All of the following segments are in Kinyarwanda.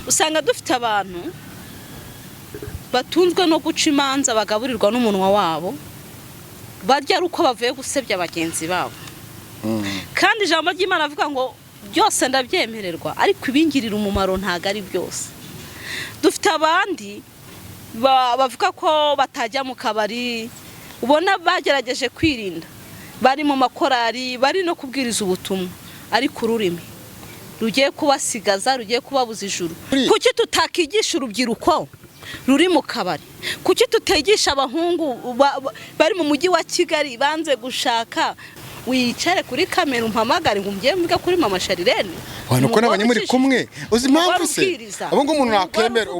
usanga dufite abantu batunzwe no guca imanza bagaburirwa n'umunwa wabo barya ari uko bavuye gusebya bagenzi babo kandi ijambo ry'Imana avuga ngo byose ndabyemererwa ariko ibingirira umumaro ntago ari byose. Dufite abandi bavuga ko batajya mu kabari ubona bagerageje kwirinda bari mu makorari bari no kubwiriza ubutumwa ariko ururimi rugiye kubasigaza rugiye kubabuza ijuru. Kuki tutakigisha urubyiruko ruri mu kabari? Kuki tutigisha abahungu bari mu mujyi wa Kigali banze gushaka wicare kuri kamera umpamagare ngo mgiye mvuga kuri mama Sharirene nuko nabanye muri kumwe uzi impamvu se abo ngo umuntu nakemera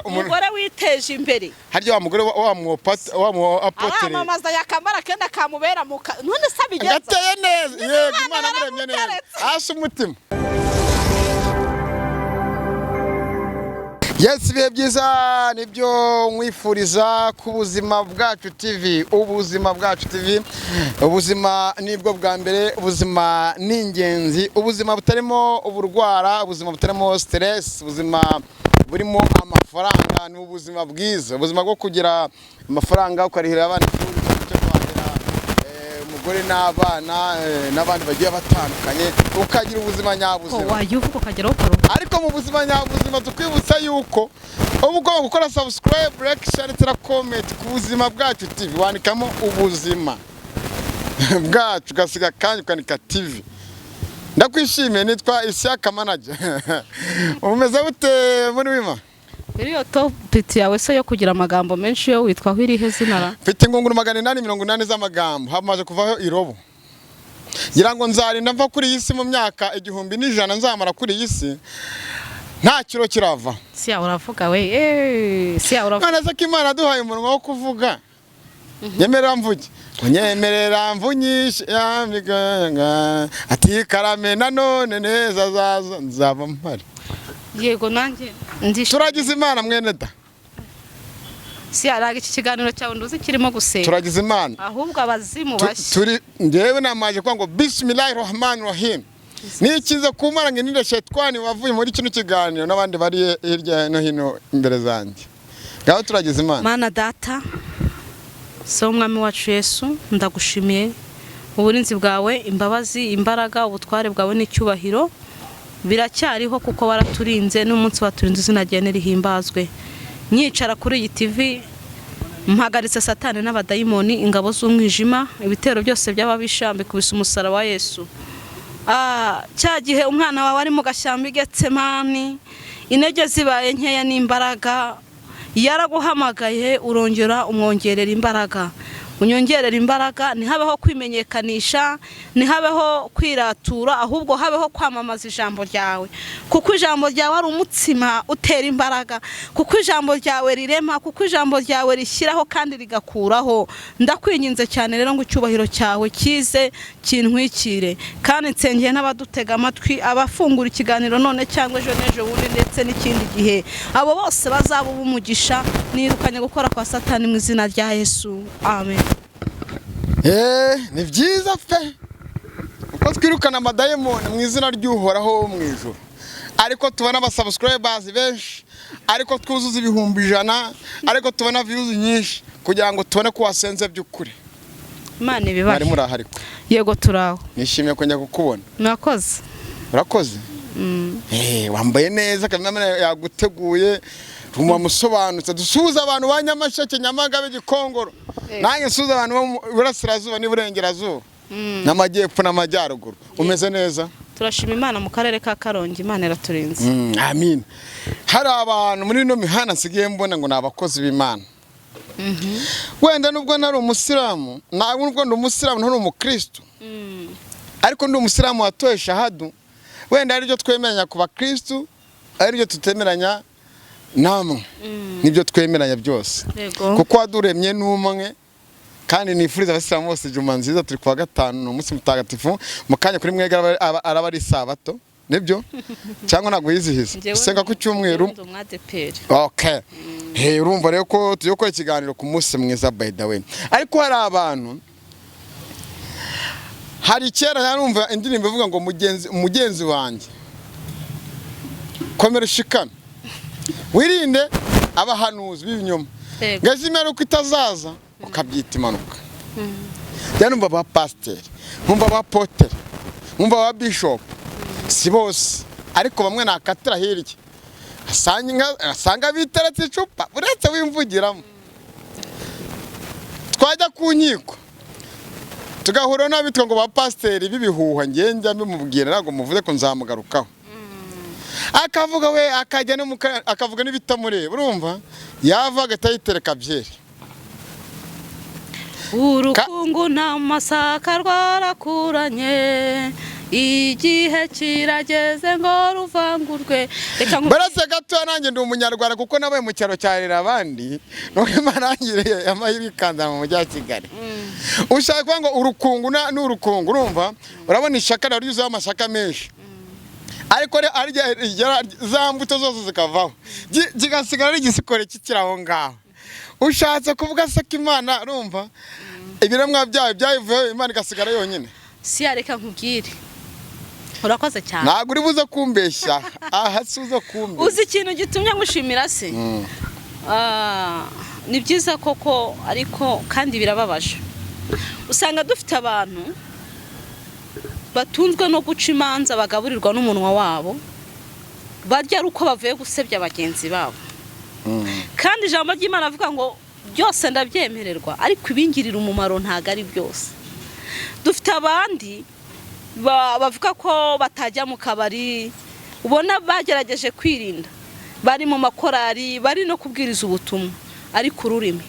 umugore witeje imbere harya wa mugore wa mu apotere amamaza yakamara kenda kamubera none sabigeza gateye neza yego Imana muremye neza asha umutima. Yes, bihe byiza nibyo mwifuriza ku buzima bwacu TV. Ubuzima bwacu TV, ubuzima nibwo bwa mbere, ubuzima ni ingenzi, ubuzima butarimo uburwara, ubuzima butarimo stress, ubuzima burimo amafaranga, ni ubuzima bwiza, ubuzima bwo kugira amafaranga ukarihira abana ishuri cyo kwandira umugore n'abana n'abandi bagiye batandukanye ukagira ubuzima nyabuzima. Wayuvuko kageraho karuhuka. Ariko mu buzima nyabuzima tukwibutsa yuko ugomba gukora subscribe, like, share, comment ku buzima bwacu TV. Wandikamo ubuzima bwacu gasiga kandi ukanika TV. Ndakwishimiye, nitwa Ishyaka Manager. Umeze gute muri wima? Iriyo topic yawe se yo kugira amagambo menshi yo witwa hwirihe zinara? Mfite ingunguru 880 z'amagambo, hamaze kuvaho irobo. Ngira ngo nzarinda mva kuri iyi si mu myaka 1100 nzamara kuri iyi si nta kiro kirava. Si ya uravuga we si ya uravuga. None se ko Imana duhaye umunwa wo kuvuga. Nyemerera mvuge. Nyemerera mvunyishe yamiganga ati karame nanone neza zaza nzaba mpari. Yego nanjye turagize Imana mwene da. Si araga iki kiganiro cyawe nduzi kirimo gusenya. Turagize Imana. Ahubwo abazimu bashye. Turi ndewe namaje kwa ngo Bismillahirrahmanirrahim. Nikiza kumara nginire shetani wavuye muri kino kiganiro nabandi bari hirya no hino imbere zanjye. Gaho turagize Imana. Mana data. So umwami wacu Yesu ndagushimiye uburinzi bwawe, imbabazi, imbaraga, ubutware bwawe n'icyubahiro biracyariho kuko waraturinze n'umunsi waturinze izina ryawe rihimbazwe. Nyicara kuri iyi TV mpagaritse Satani n'abadayimoni, ingabo z'umwijima, ibitero byose by'ababishambe kubisa umusara wa Yesu. Cyagihe umwana wawe ari mu gashyamba Getsemani, intege zibaye nkeya n'imbaraga, yaraguhamagaye urongera umwongerera imbaraga. Unyongerera imbaraga, ntihabeho kwimenyekanisha, ntihabeho kwiratura, ahubwo habeho kwamamaza ijambo ryawe. Kuko ijambo ryawe ari umutsima utera imbaraga, kuko ijambo ryawe rirema, kuko ijambo ryawe rishyiraho kandi rigakuraho. Ndakwinginze cyane rero ngo icyubahiro cyawe kize kintwikire, kandi nsengeye n'abadutega amatwi, abafungura ikiganiro none cyangwa ejo n'ejo bundi ndetse n'ikindi gihe, abo bose bazaba umugisha. Nirukanye gukora kwa Satani mu izina rya Yesu, amen. Ni byiza pe uko twirukana amadayimoni mu izina ry'Uhoraho mu ijuru, ariko tubona abasubscribers benshi, ariko twuzuza ibihumbi 100, ariko tubona views nyinshi kugira ngo tubone ko wasenze by'ukuri. Imana ibibaye. Ari muri ahariko. Yego turaho. Nishimiye kongera kukubona. Nakoze. Urakoze? Wambaye neza kamera yaguteguye. Rumwa musobanutse dusuza abantu ba Nyamasheke, Nyamagabe, Gikongoro. Nange nsuza abantu bo burasirazuba n'iburengerazuba. N'amajyepfo n'amajyaruguru. Umeze neza? Turashima Imana mu karere ka Karongi, Imana iraturinze. Amin. Hari abantu muri no mihana nsigiye mbona ngo nabakozi b'Imana. Wenda nubwo nari umusiramu, nubwo ndi umusiramu ntari umukristo. Ariko ndi umusiramu watoye shahadu. Wenda ari byo twemeranya ku bakristo, ari byo tutemeranya namwe. Nibyo twemeranya byose. Kuko waduremye n'umwe, kandi nifuriza abasiramu bose juma nziza. Turi kwa gatanu no munsi mutagatifu, mukanya kuri mwega araba ari sabato. Nibyo cyangwa naguyizihiza usenga ku cyumweru. Okay. Urumva rero ko tugiye gukora ikiganiro ku munsi mwiza by the way. Ariko hari abantu, hari kera narumva indirimbo ivuga ngo mugenzi wanjye komera ushikame wirinde abahanuzi b'ibinyoma ngazi impanuka itazaza ukabyita impanuka ya numva ba pasiteri numva ba poteri numva ba bishop si bose ariko bamwe nakatira hirya asanga biteretse icupa uretse wimvugiramo twajya ku nkiko tugahura n'abitwa ngo ba pasiteri b'ibihuha ngenda mbimubwira ntabwo muvuze ko nzamugarukaho akavuga we akajya no akavuga n'ibitamureba urumva yava agatayitereka byeri urukungu nta masaka rwarakuranye igihe kirageze ngo ruvangurwe barase gato nanjye ndi umunyarwanda kuko nabaye mu cyaro cyarira abandi none marangire amahirwe ikanda mu mujyi wa Kigali ushaka ngo urukungu n'urukungu urumva urabona ishaka naryuzaho amasaka menshi ariko za mbuto zose zikavaho kigasigara ari igisikore kikiraho ngaho ushatse kuvuga se ko Imana urumva ibiremwa byayo byayivuyeho Imana igasigara yonyine si yareka nkubwire urakoze cyane ntabwo uri buze kumbeshya aha suzo kumbeshya uzi ikintu gitumye ngushimira se ni byiza koko ariko kandi birababaje usanga dufite abantu batunzwe no guca imanza bagaburirwa n'umunwa wabo barya uko bavuye gusebya bagenzi babo kandi ijambo ry'Imana avuga ngo byose ndabyemererwa ariko ibingirira umumaro ntago ari byose dufite abandi bavuga ko batajya mu kabari ubona bagerageje kwirinda bari mu makorari bari no kubwiriza ubutumwa ariko ururimi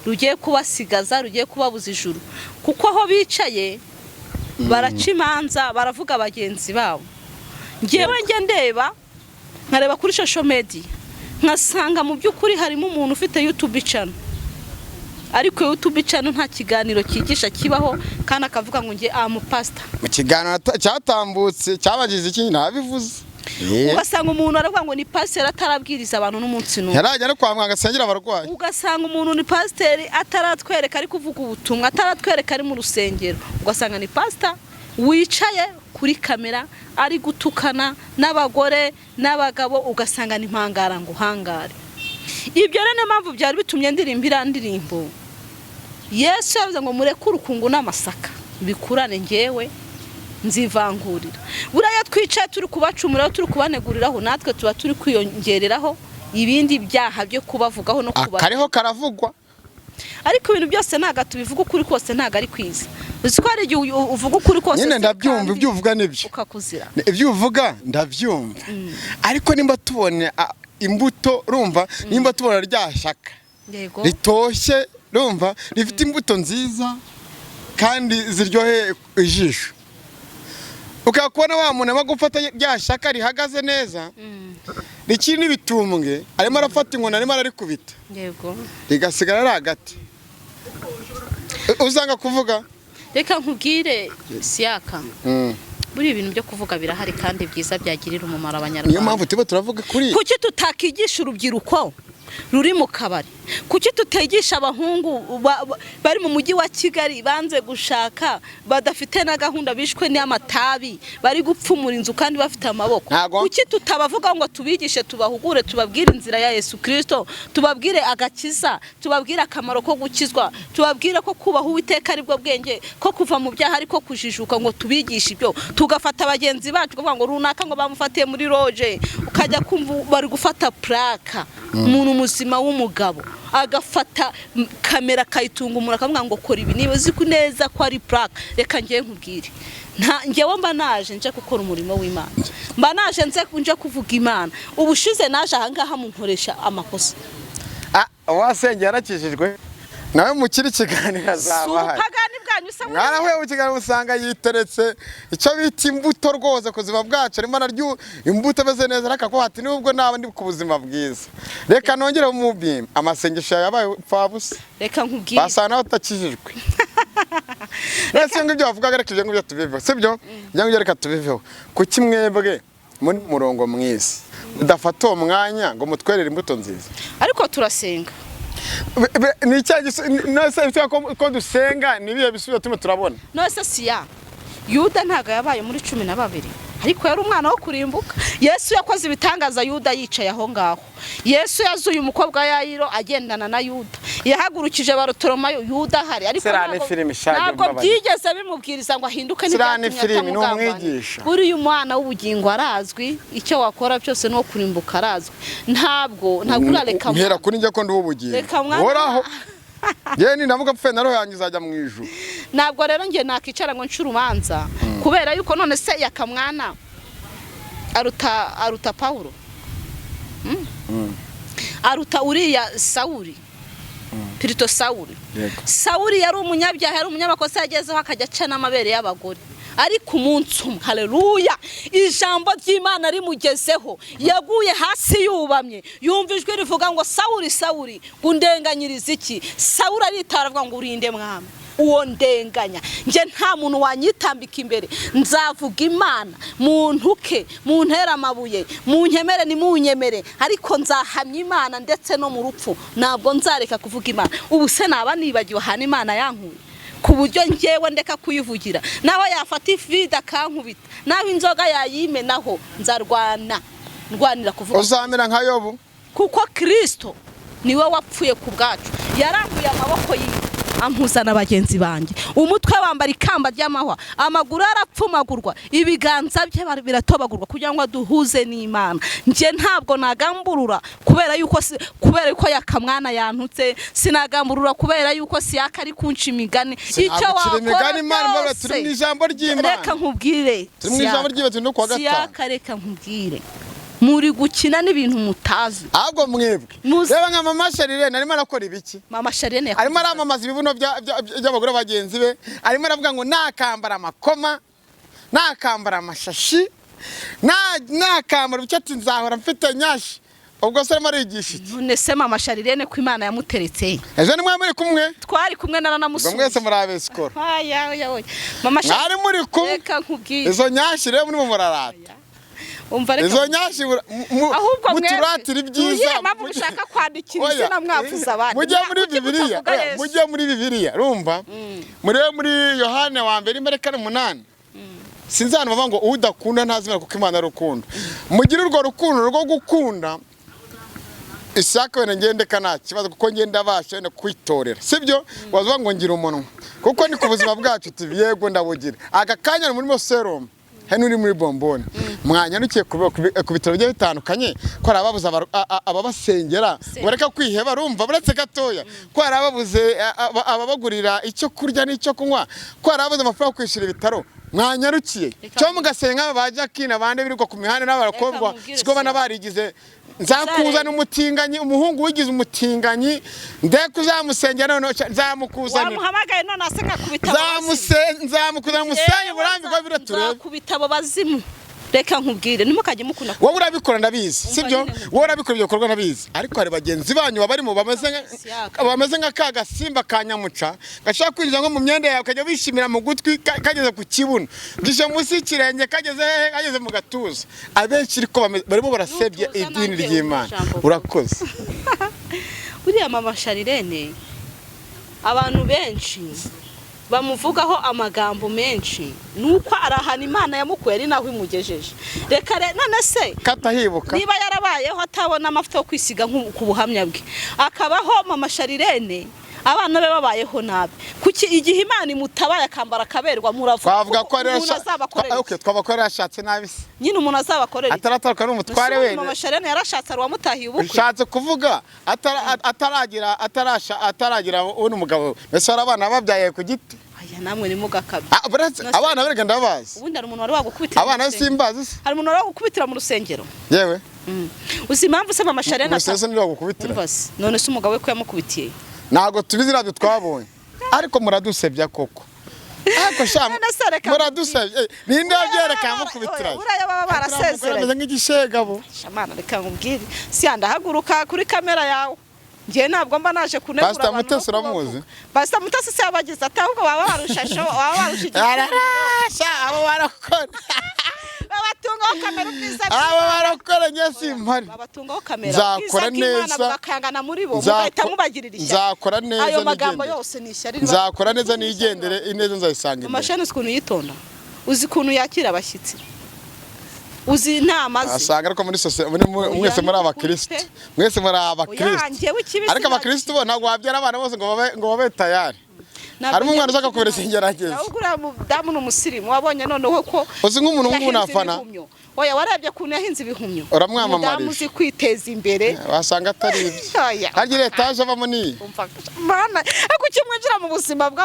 rugiye kubasigaza rugiye kubabuza ijuru kuko aho bicaye baraca imanza baravuga bagenzi babo ngewe ndeba nkareba kuri social media nkasanga mu by'ukuri harimo umuntu ufite YouTube channel ariko YouTube channel nta kiganiro kigisha kibaho kandi akavuga ngo nge pastor mu kiganiro cyatambutse cyabagize iki nabivuze ugasanga umuntu aravuga ngo ni pastor atarabwiriza abantu n'umunsi n'umwe yarajya no kwa mwanga asengera abarwayi ugasanga umuntu ni pastor ataratwereka ari kuvuga ubutumwa ataratwereka ari mu rusengero ugasanga ni pastor wicaye kuri kamera ari gutukana n'abagore n'abagabo ugasanga ni mpangara ngo hangare ibyo rero mpamvu byari bitumye ndirimbira ndirimbo Yesu yavuze ngo mureke urukungu n'amasaka bikurane ngewe nzivangurira buraya twicaye turi kubacumuraho turi kubaneguriraho natwe tuba turi kwiyongereraho ibindi byaha byo kubavugaho no kuba kariho karavugwa ariko ibintu byose ntaga tubivuga ukuri kose ntaga ari kwiza uzi ko ari igihe uvuga ukuri kose nyine ndabyumva ibyo uvuga nibyo ukakuzira ibyo uvuga ndabyumva ariko nimba tubone imbuto rumva nimba tubona ryashaka yego ritoshye rumva rifite imbuto nziza kandi ziryohe ijisho ukakubona wa muntu bagufata ryashaka rihagaze neza rikini bitumbwe arimo arafata inkoni arimo ararikubita yego rigasigara ari hagati uzanga kuvuga reka nkubwire siyaka buri ibintu byo kuvuga birahari kandi byiza byagirira umumaro abanyarwanda niyo mpamvu tibo turavuga kuri kuki tutakigisha urubyiruko ruri mu kabari kuki tutigisha abahungu bari mu mujyi wa Kigali banze gushaka badafite na gahunda bishwe n'amatabi bari gupfumura inzu kandi bafite amaboko kuki tutabavuga ngo tubigishe tubahugure tubabwire inzira ya Yesu Kristo tubabwire agakiza tubabwire akamaro ko gukizwa tubabwire ko kubaho Uwiteka ari bwo bwenge ko kuva mu byaha ariko kujijuka ngo tubigishe ibyo tugafata abagenzi bacu kuvuga ngo runaka ngo bamufatiye muri loge ukajya kumva bari gufata plaka umuntu muzima w'umugabo agafata kamera kayitunga umuntu akavuga ngo kora ibi niba uzi neza ko ari plaque reka ngiye nkubwire ngewe mba naje nje gukora umurimo w'Imana mba naje nje kuvuga Imana ubushize naje ahangaha munkoresha amakosa wasenge yarakijijwe nawe mukiri kiganira zabahaye pagani bwanyu se mwarahuye mu kiganiro usanga yiteretse icyo bita imbuto rwose kuziba bwacu arimo naryo imbuto beze neza ariko hati nubwo naba ndi ku buzima bwiza reka nongere umubim amasengesho yabaye pfabusa reka nkubwire basana batakijijwe Rese ngibyo bavuga reka ibyo ngibyo tubiveho sibyo ngibyo reka tubiveho kuki mwebwe muri murongo mwiza udafata uwo mwanya ngo mutwerere imbuto nziza ariko turasenga ni icyagiso nose ko dusenga nibiye bisubizo tume turabona nose siya Yuda ntaga yabaye muri 12 ariko yari umwana wo kurimbuka. Yesu yakoze ibitangaza Yuda yicaye aho ngaho. Yesu yazuye umukobwa Yayiro agendana na Yuda. Yahagurukije Barutolomayo Yuda hari, ariko ntabwo byigeze bimubwiriza ngo ahinduke n'umwigisha. Buri umwana w'ubugingo arazwi, icyo wakora byose no kurimbuka arazwi. Ntabwo urareka mpera kuri njye ko ndi ubugingo. Horaho Yeni navuga pfe na roho yanjye izajya mu ijuru. Ntabwo rero ngiye nakicara ngo ncurumanza kubera yuko none se yakamwana aruta Paulo. Aruta uriya Sawuli. Pirito Sawuli. Sawuli yari umunyabyaha, yari umunyamakosa, yagezeho akajya acana amabere y'abagore. Ariko umunsi umwe, haleluya, ijambo ry'Imana rimugezeho, yaguye hasi yubamye, yumva ijwi rivuga ngo Sawuli, Sawuli, undenganyiriza iki? Sawuli aritara avuga ngo urinde mwami, uwo ndenganya, nje nta muntu wanyitambika imbere, nzavuga Imana, muntuke, muntera amabuye, munkemere ni munyemere, ariko nzahamya Imana ndetse no mu rupfu, ntabwo nzareka kuvuga Imana. Ubu se naba nibagiwe hana Imana yankuye ku buryo ngewe ndeka kuyivugira, naho yafata ifida kankubita, naho inzoga yayimenaho, ndwanira kuvuga. Uzamera nka Yobu, kuko Kristo niwe wapfuye ku bwacu, yarambuye amaboko ampuzana bagenzi banjye, umutwe wambara ikamba ry'amahwa, amaguru arapfumagurwa, ibiganza bye biratobagurwa kugira ngo duhuze n'Imana. Nje ntabwo nagamburura kubera yuko yakamwana yantutse, sinagamburura kubera yuko siyaka ari kunca imigani. Icyo wakora Imana turi mu ijambo ry'Imana, reka nkubwire, turi mu ijambo ry'Imana no kwa gatanu, siyaka reka nkubwire, muri gukina n'ibintu mutazi. Ahubwo mwebwe reba nka Mama Sharirene arimo arakora ibiki? Mama Sharirene arimo aramamaza ibibuno by'abagore bagenzi be, arimo aravuga ngo nakambara amakoma, nakambara amashashi, nakambara icyo nzahora mfite nyashi. Ubwo se arimo arigisha iki? None se Mama Sharirene ko Imana yamuteretse? Ejo ni muri kumwe? Twari kumwe naranamusuye. Mwese muri abesikora. Mama Sharirene mwari muri kumwe? Reka nkubwire. Izo nyashi rero muri mu murarata. Izo nyashi muturatira ibyiza. Mpamvu mushaka kwandikira izina mwavuza abandi. Mujye muri Bibiliya urumva? Muri Yohane wa mbere 8. Sinzi hano bavuga ngo udakunda ntazimera kuko Imana ari urukundo. Mugire urwo rukundo rwo gukunda. Isaka wene ngendeka nta kibazo kuko ngenda abasha wene kwitorera, sibyo? Wazuba ngo ngira umunwa kuko ni ku buzima bwacu yego ndabugira. Aka kanya muri Serum hano uri muri Bomboni, mwanyanukiye ku bitaro bye bitandukanye ko arababuza ababasengera bareka kwiheba, rumva buretse gatoya ko arababuze ababagurira icyo kurya n'icyo kunywa, ko arababuze amafaranga kwishira ibitaro. Mwanyarukiye cyo mugasenga bajya bande birirwa ku mihanda n'abarakobwa siko bana barigize nzakuzana umutinganyi, umuhungu wigize umutinganyi, ndeko uzamusengera none nzamukuzanira. Wamuhamagaye none aseka kubitabo. Nzamukuzana umusenyi burambirwa biratureba. Kubitabo bazimu. Reka nkubwire nimukajye mukunda. Wowe urabikora ndabizi, sibyo? Wowe urabikora ibyo bikorwa ndabizi. Ariko hari bagenzi banyu babarimo bameze nka kagasimba kanyamuca, gashaka kwinjira nko mu myenda yawe kajya bishimira mu gutwi kageze ku kibuno, gishe munsi y'ikirenge kageze mu gatuza. Abenshi ariko barimo barasebye idini ry'Imana. Urakoze. Buriya Mama Sharirene abantu benshi bamuvugaho amagambo menshi, nuko arahana Imana yamukuye ari naho imugejeje. Reka none se katahibuka niba yarabayeho atabona amafuta yo kwisiga ku buhamya bwe, akabaho Mama Sharirene abana be babayeho nabi, kuki igihe Imana imutabaye akambara akaberwa muravuga twavuga ko ari okay twabakorera ashatse nabi se nyine umuntu azabakorera atarataruka n'umutware wene. Mama Sharirene yarashatse ari wamutahiye ubukwe, ushatse kuvuga ataragira uwo mugabo mbese abana babyaye ku giti. Aya namwe ni mugakabi abana berega ndabazi. Ubundi ari umuntu wari wagukubitira abana simbazi se, hari umuntu wari wagukubitira mu rusengero yewe. Uzi impamvu se Mama Sharirene atase ni wagukubitira none se umugabo we ko yamukubitiye? Nago tubizi radio twabonye ariko muradusebya koko. Ako shama muradusebye ninde yabyereka mukubitira? Uraya baba barasezeranye nk'igishegabo. Shamana reka nkubwire si andahaguruka kuri kamera yawe. Ngiye ntabwo mba naje kunegura abantu. Pastor Mutesi uramuzi? Pastor Mutesi se abagize atahubwo baba barushasho abo barakora babatungaho kamera ubwiza abo barakora nyasi impari babatungaho kamera nzakora neza bakangana muri bo mugahita mubagirira ishyaka. Nzakora neza ayo magambo yose ni ishyari. Nzakora neza nigendere ineza nzayisanga. Mama Sharirene ukuntu yitonda, uzi kuntu yakira abashyitsi. uzi inama ze asanga ariko muri mwese muri abakristo mwese muri abakristo ariko abakristo bo ntabwo wabyara abana bose ngo babe tayari harimo umwana ushaka kubereza ingerageza nawe uriya mudamu ni umusirimu wabonye noneho ko uzi nk'umuntu w'umunafana oya warebye kuntu yahinze ibihumyo uramwamamarije umudamu uzi kwiteza imbere wasanga atari ibyo hagira etaje avamo niyi mana ariko ukimwinjira mu buzima ariko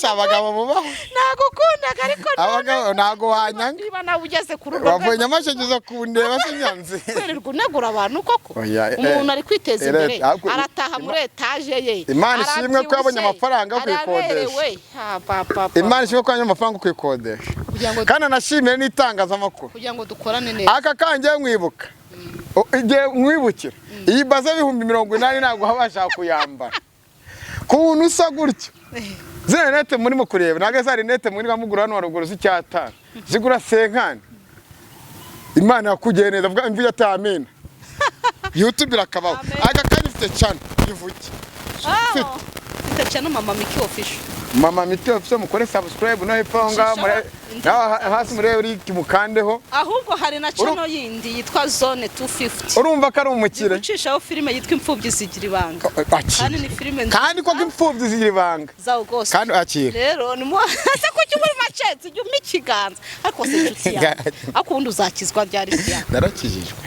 abagabo bubaho nagukundaga ariko abagabo ntago wanyanga niba nawe ugeze ku rugo wavunye amashanyarazi kundeba se nyanze kwirirwa unegura abantu koko umuntu ari kwiteza imbere arataha muri etaje ye Imana ishimwe ko yabonye amafaranga yo kwikodesha Imana ishimwe ko yabonye amafaranga yo kwikodesha kandi anashimire n'itangazamakuru kugira ngo dukorane neza aka kangiye mwibuka igihe mwibukira iyi baza 80 ntabwo habasha kuyambara kuntu usa gutyo zene nete muri mu kureba ntabwo zari nete muri ngamugura hano haruguru z'icyatanu zigura 50 Imana yakugiye neza vuga imvi yatamena YouTube irakabaho aka kanya ifite cyane yivuki ifite cyane mama Miki official mama Miki official mukore subscribe no iponga hasi muri uri kimukandeho ahubwo hari na channel yindi yitwa Zone 250 urumva ko ari umukire ucishaho filime yitwa Imfubyi zigira ibanga kandi ni filime kandi ko Imfubyi zigira ibanga zawo gose kandi akire rero ni ase ko cyumuri macetse ujye umikiganza ariko se inshuti yawe akundi uzakizwa byari bya narakijijwe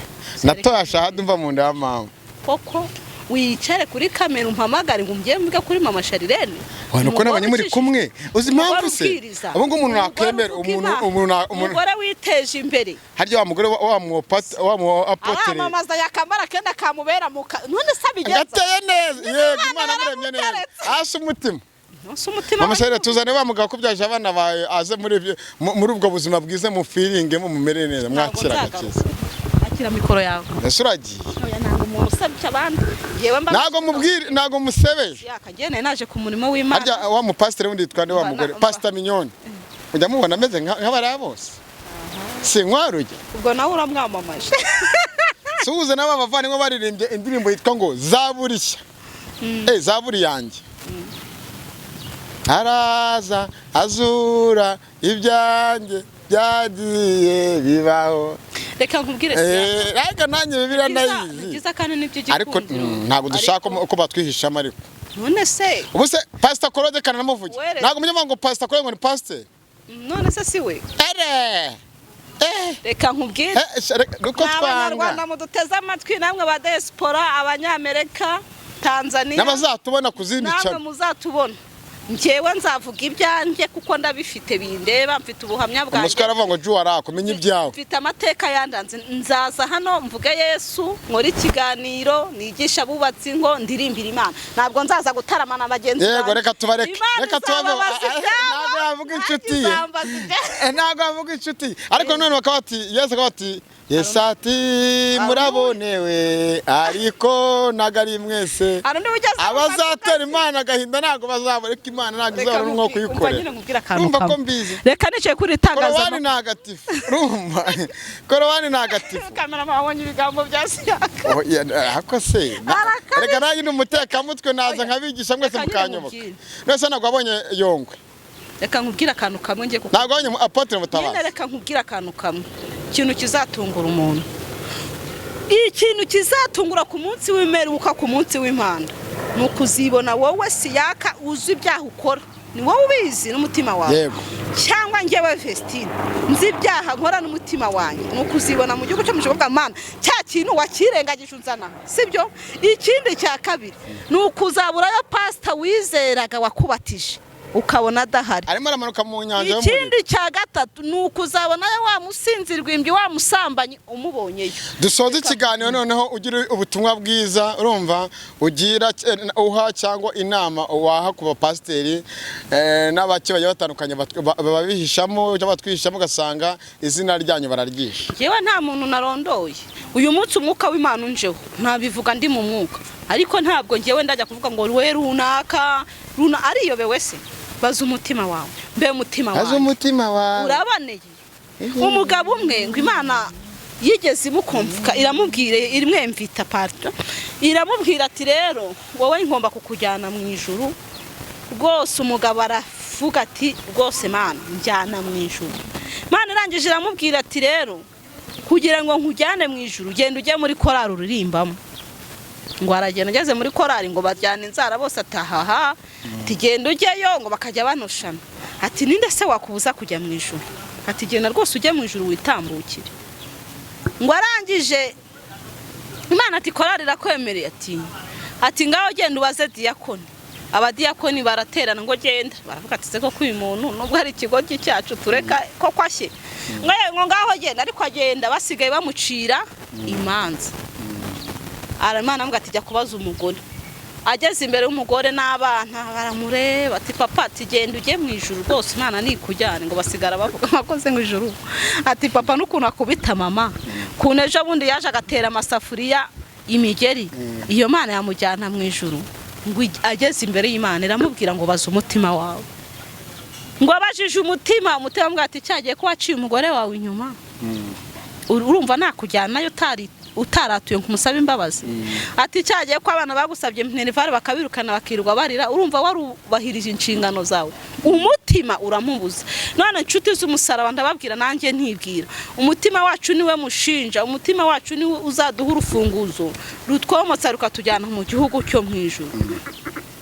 natoyasha hadumva mu nda ya mama koko wicare kuri kamera umpamagare ngo umgiye mbwa kuri mama Sharirene wana ko nabanye muri kumwe uzi impamvu se abo ngo umuntu nakemera umuntu umugore witeje imbere haryo wa mugore wa mu apotere mamaza yakamara kenda kamubera none sabigeza gateye neza yego Imana muremye neza asa umutima mama Sharirene tuzane wa mugabo kubyaje abana bawe aze muri ubwo buzima bwize mu feeling mu mumere neza mwakira gakiza akira mikoro yawe esuragiye umuntu usabye abandi yewe mba nago musebeje yakagene naje ku murimo w'Imana harya wa mu pastor wundi twande wa mugore pastor Minyoni ujya mubona ameze nk'abari bose si nkwaruge ubwo nawe uramwamamaje suhuze n'aba bavani ngo baririmbye indirimbo yitwa ngo zaburishya zaburi yanjye araza azura ibyanjye byagiye bibaho reka nkubwire reka nanjye bibira nayizi byiza kandi nibyo gikundiro ariko ntago dushaka uko batwihishamo ariko none se ubuse pastor Claude kana namuvuge ntago munyama ngo pastor Claude ngo ni pastor none se siwe reka nkubwire nuko twanga Abanyarwanda muduteze amatwi namwe ba diaspora abanyamerika Tanzania n'abazatubona kuzindi cyane namwe muzatubona njyewe nzavuga ibyanjye kuko ndabifite bindeba mfite ubuhamya bwanjye umuswa aravuga ngo juwara kumenya ibyawe mfite amateka yandanze nzaza hano mvuge Yesu nkora ikiganiro nigisha abubatsi ngo ndirimbira Imana ntabwo nzaza gutaramana bagenzi yego reka tubareke ntabwo yavuga inshuti ntabwo yavuga inshuti ariko none bakaba bati Yesu akaba ati Yesu ati murabonewe ariko nagari mwese abazatera Imana gahinda ntago bazaboreka Imana ntago izabona nko kuyikorera urumva ko mbizi reka nicaye kuri itangazamakuru korowani ntagatifu urumva korowani ntagatifu kamera mabonye ibigambo bya Siyaka ako se reka nanjye n'umutekamutwe naza nkabigisha mwese mukanyoboka nese ntabwo wabonye Yongwe reka nkubwire akantu kamwe ngiye ntabwo wabonye Apotre Mutabazi reka nkubwire akantu kamwe ikintu kizatungura umuntu ikintu kizatungura ku munsi w'imperuka ku munsi w'impanda nuko uzibona wowe Siyaka uzi ibyaha ukora ni wowe ubizi n'umutima wawe cyangwa njyewe Vestine nzi ibyaha nkora n'umutima wanjye nuko uzibona mu gihugu cyo mu gihugu bw'Imana cya kintu wakirengagije unzana sibyo ikindi cya kabiri nuko uzabura yo pastor wizeraga wakubatije ukabona adahari arimo aramanuka mu nyanja yo ikindi cya gatatu nuko uzabona wa musinzirwimbyi wa musambanyi umubonyeyo dusoza ikiganiro noneho ugira ubutumwa bwiza urumva ugira uha cyangwa inama waha ku bapasteri n'abake bajya batandukanye babihishamo cyangwa batwihishamo gasanga izina ryanyu bararyisha yewe nta muntu narondoye uyu munsi umwuka w'Imana unjeho ntabivuga ndi mu mwuka ariko ntabwo ngewe ndajya kuvuga ngo we runaka ariyobewe se baza umutima wawe mbe umutima wawe uraboneye umugabo umwe ngo Imana yigeze imukumvuka iramubwire irimwemvita parto iramubwira ati rero wowe ngomba kukujyana mu ijuru rwose umugabo aravuga ati rwose Mana njyana mu ijuru Imana irangije iramubwira ati rero kugira ngo nkujyane mu ijuru genda ujye muri korari uririmbamo. Ngo aragenda ageze muri korari ngo bajyana inzara bose atahaha tigenda ujyeyo ngo bakajya banoshana. Ati ninde se wakubuza kujya mu ijuru? Ati genda rwose ujye mu ijuru witambukire. Ngo arangije Imana ati korari irakwemereye ati ngaho genda ubaze diyakoni. Abadiyakoni baraterana ngo genda baravuga ati se ko uyu muntu nubwo hari ikigo cyacu tureka ko kwashye ngo ngaho genda ariko agenda basigaye bamucira imanza. Imana amubwira ati jya kubaza umugore. Ageze imbere y'umugore n'abana baramureba ati papa ati genda ujye mu ijuru rwose Imana nikujyane. Ngo basigara bavuga makoze mu ijuru. Ati papa n'ukuntu akubita mama kunejo bundi yaje agatera amasafuriya imigeri iyo Mana yamujyana mu ijuru. Ngo ageze imbere y'Imana iramubwira ngo baza umutima wawe. Ngo abajije umutima amubwira ati cyagiye ko waciye umugore wawe inyuma urumva nakujyanayo utaratuye kumusaba imbabazi. Ati cyagiye ko abana bagusabye minerivare bakabirukana bakirwa barira urumva warubahirije inshingano zawe umutima uramubuza. None nshuti z'umusaraba ndababwira nanjye ntibwira umutima wacu niwe mushinja, umutima wacu niwe uzaduha urufunguzo rutwomotsa rukatujyana mu gihugu cyo mu ijuru.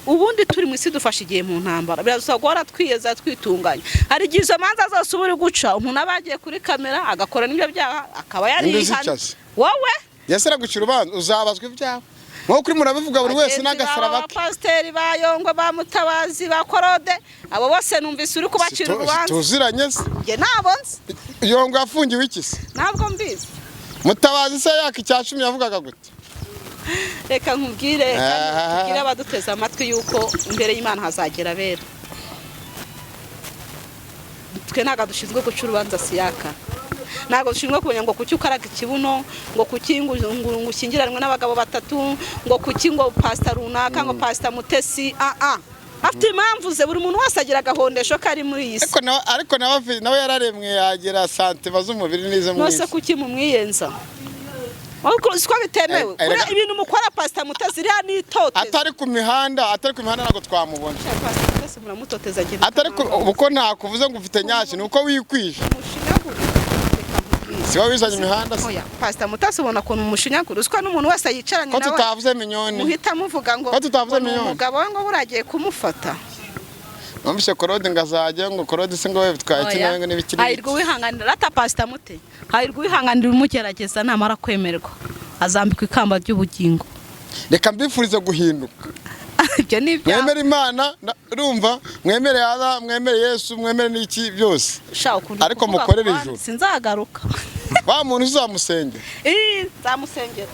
Ubundi turi mu isi dufashe igihe mu ntambara birasaba guhora twiyeza twitunganya. Hari igihe izo manza zose uburi guca umuntu abagiye kuri kamera agakora n'ibyo byaha akaba yarihana. Wowe yasera gucira ubanza uzabazwa ibyawe nko kuri murabivuga buri wese n'agasaraba ke. Pasiteri bayongwa ba Mutabazi ba Korode abo bose numvise uri kubacira urubanza. Tuziranye se nge nabonze yongwa yafungiwe iki se? Ntabwo mbizi. Mutabazi se yaka icyacumi yavugaga gute? Reka nkubwire kandi tugire abaduteze amatwi yuko imbere y'Imana hazagera bera. Twe ntago dushinzwe guca urubanza siyaka. Ntago dushinzwe kumenya ngo kuki ukaraga ikibuno ngo kuki ngo ushyingiranwe n'abagabo batatu ngo kuki ngo pastor runaka ngo pastor Mutesi afite impamvu ze buri muntu wese agira agahondesho kari muri iyi si. Ariko nawe yararemwe yagira sante bazumubiri nize mu nose kuki mu mwiyenza siko bitemewe ibintu mukora pastor Mutesi iriya n'itoteza atari ku mihanda ntago twamubona. Pastor Mutesi muramutoteza agenda atari uko ntakuvuze ngo ufite nyashyi nuko wikwisha siwa wizanye imihanda se. Pastor Mutesi ubona ko umushinyagura uswa n'umuntu wese yicaranye nawe. Ko tutavuze minyoni. Muhita muvuga ngo umugabo we ngo buragiye kumufata. Numvise Korode ngazajya ngo Korode se ngo we bitwaye kinenge n'ibikiri. Hayirwa wihanganira ata Pastor Mute. Hayirwa wihanganira umugerageza namara kwemerwa. Azambikwa ikamba ry'ubugingo. Reka mbifurize guhinduka. Ibyo ni bya. Mwemere Imana urumva mwemere Yaba mwemere Yesu mwemere n'iki byose. Ariko mukorere ijuru. Sinzagaruka. Wa muntu uzamusengera. Nzamusengera.